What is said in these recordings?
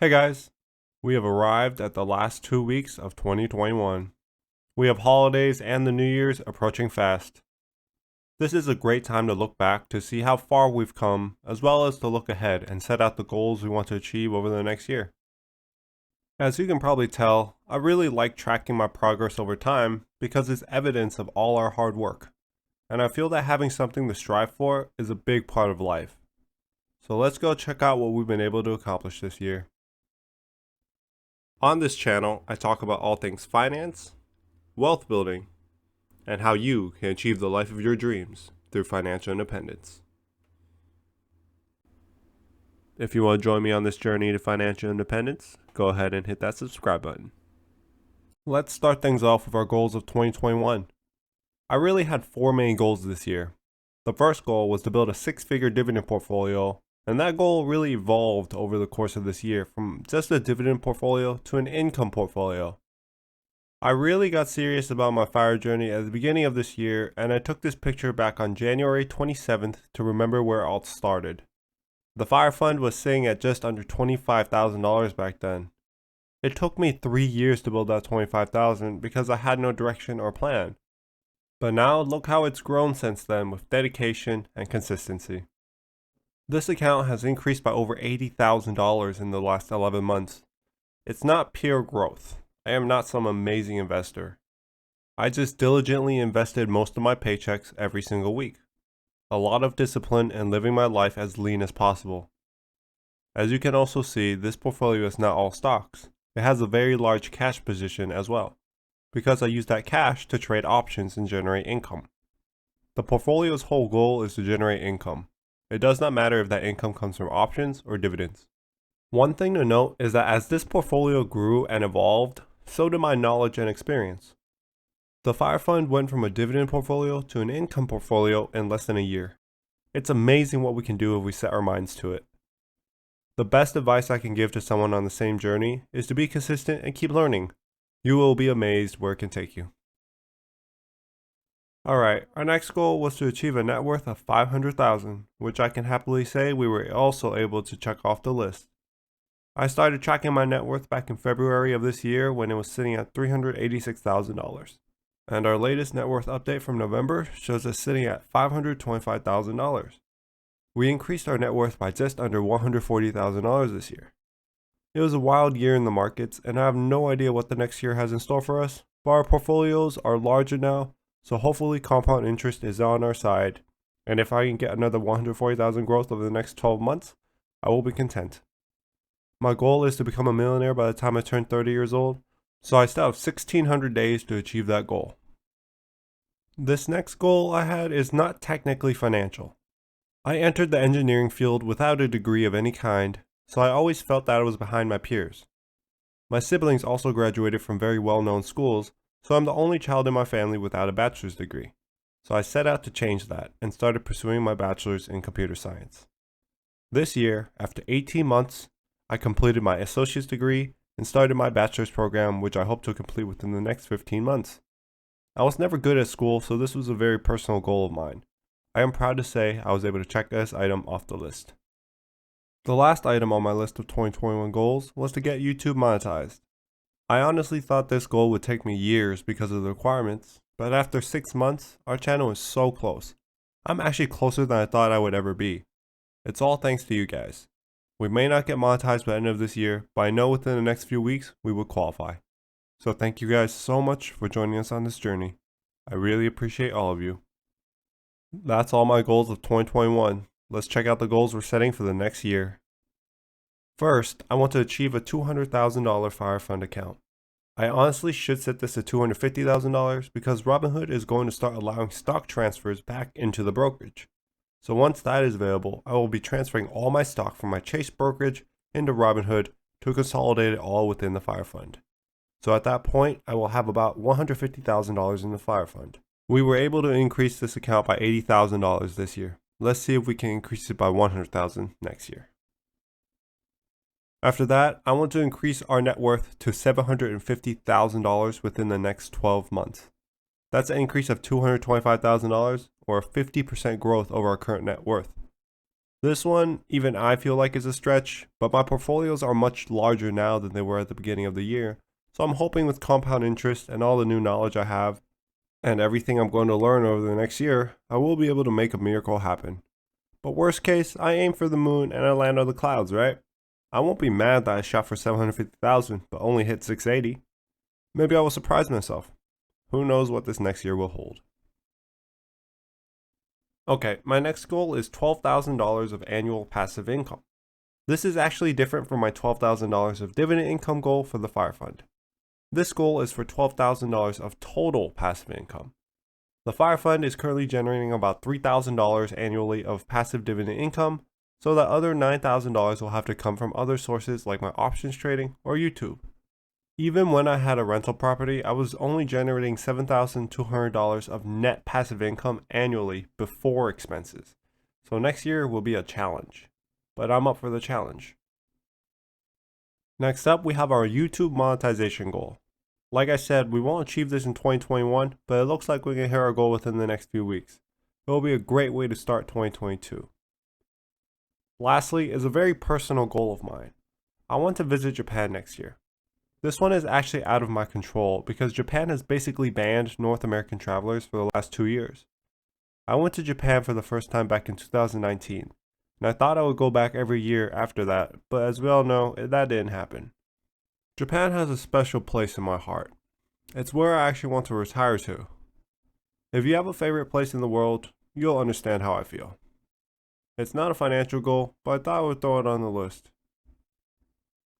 Hey guys, we have arrived at the last 2 weeks of 2021. We have holidays and the New Year's approaching fast. This is a great time to look back to see how far we've come, as well as to look ahead and set out the goals we want to achieve over the next year. As you can probably tell, I really like tracking my progress over time because it's evidence of all our hard work, and I feel that having something to strive for is a big part of life. So let's go check out what we've been able to accomplish this year. On this channel, I talk about all things finance, wealth building, and how you can achieve the life of your dreams through financial independence. If you want to join me on this journey to financial independence, go ahead and hit that subscribe button. Let's start things off with our goals of 2021. I really had 4 main goals this year. The first goal was to build a 6-figure dividend portfolio, and that goal really evolved over the course of this year from just a dividend portfolio to an income portfolio. I really got serious about my FIRE journey at the beginning of this year, and I took this picture back on January 27th to remember where it all started. The FIRE fund was sitting at just under $25,000 back then. It took me 3 years to build that $25,000 because I had no direction or plan. But now look how it's grown since then with dedication and consistency. This account has increased by over $80,000 in the last 11 months. It's not pure growth. I am not some amazing investor. I just diligently invested most of my paychecks every single week. A lot of discipline and living my life as lean as possible. As you can also see, this portfolio is not all stocks. It has a very large cash position as well, because I use that cash to trade options and generate income. The portfolio's whole goal is to generate income. It does not matter if that income comes from options or dividends. One thing to note is that as this portfolio grew and evolved, so did my knowledge and experience. The FIRE fund went from a dividend portfolio to an income portfolio in less than a year. It's amazing what we can do if we set our minds to it. The best advice I can give to someone on the same journey is to be consistent and keep learning. You will be amazed where it can take you. Alright, our next goal was to achieve a net worth of $500,000, which I can happily say we were also able to check off the list. I started tracking my net worth back in February of this year when it was sitting at $386,000. And our latest net worth update from November shows us sitting at $525,000. We increased our net worth by just under $140,000 this year. It was a wild year in the markets, and I have no idea what the next year has in store for us, but our portfolios are larger now, so hopefully compound interest is on our side, and if I can get another $140,000 growth over the next 12 months, I will be content. My goal is to become a millionaire by the time I turn 30 years old, so I still have 1,600 days to achieve that goal. This next goal I had is not technically financial. I entered the engineering field without a degree of any kind, so I always felt that I was behind my peers. My siblings also graduated from very well-known schools, so I'm the only child in my family without a bachelor's degree. So I set out to change that and started pursuing my bachelor's in computer science. This year, after 18 months, I completed my associate's degree and started my bachelor's program, which I hope to complete within the next 15 months. I was never good at school, so this was a very personal goal of mine. I am proud to say I was able to check this item off the list. The last item on my list of 2021 goals was to get YouTube monetized. I honestly thought this goal would take me years because of the requirements, but after 6 months, our channel is so close. I'm actually closer than I thought I would ever be. It's all thanks to you guys. We may not get monetized by the end of this year, but I know within the next few weeks we will qualify. So thank you guys so much for joining us on this journey. I really appreciate all of you. That's all my goals of 2021. Let's check out the goals we're setting for the next year. First, I want to achieve a $200,000 FIRE fund account. I honestly should set this at $250,000 because Robinhood is going to start allowing stock transfers back into the brokerage. So once that is available, I will be transferring all my stock from my Chase brokerage into Robinhood to consolidate it all within the FIRE fund. So at that point, I will have about $150,000 in the FIRE fund. We were able to increase this account by $80,000 this year. Let's see if we can increase it by $100,000 next year. After that, I want to increase our net worth to $750,000 within the next 12 months. That's an increase of $225,000 or a 50% growth over our current net worth. This one, even I feel like is a stretch, but my portfolios are much larger now than they were at the beginning of the year, so I'm hoping with compound interest and all the new knowledge I have, and everything I'm going to learn over the next year, I will be able to make a miracle happen. But worst case, I aim for the moon and I land on the clouds, right? I won't be mad that I shot for 750,000 but only hit 680. Maybe I will surprise myself. Who knows what this next year will hold. Okay, my next goal is $12,000 of annual passive income. This is actually different from my $12,000 of dividend income goal for the fire fund. This goal is for $12,000 of total passive income. The fire fund is currently generating about $3,000 annually of passive dividend income, so that other $9,000 will have to come from other sources like my options trading or YouTube. Even when I had a rental property, I was only generating $7,200 of net passive income annually before expenses. So next year will be a challenge, but I'm up for the challenge. Next up, we have our YouTube monetization goal. Like I said, we won't achieve this in 2021, but it looks like we can hit our goal within the next few weeks. It will be a great way to start 2022. Lastly is a very personal goal of mine. I want to visit Japan next year. This one is actually out of my control because Japan has basically banned North American travelers for the last 2 years. I went to Japan for the first time back in 2019, and I thought I would go back every year after that, but as we all know, that didn't happen. Japan has a special place in my heart. It's where I actually want to retire to. If you have a favorite place in the world, you'll understand how I feel. It's not a financial goal, but I thought I would throw it on the list.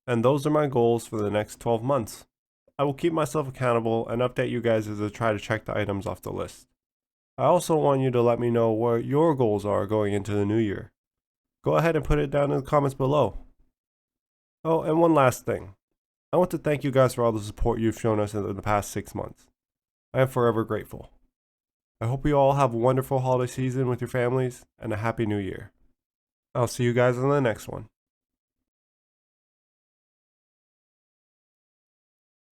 And those are my goals for the next 12 months. I will keep myself accountable and update you guys as I try to check the items off the list. I also want you to let me know what your goals are going into the new year. Go ahead and put it down in the comments below. Oh, and one last thing. I want to thank you guys for all the support you've shown us in the past 6 months. I am forever grateful. I hope you all have a wonderful holiday season with your families and a happy new year. I'll see you guys in the next one.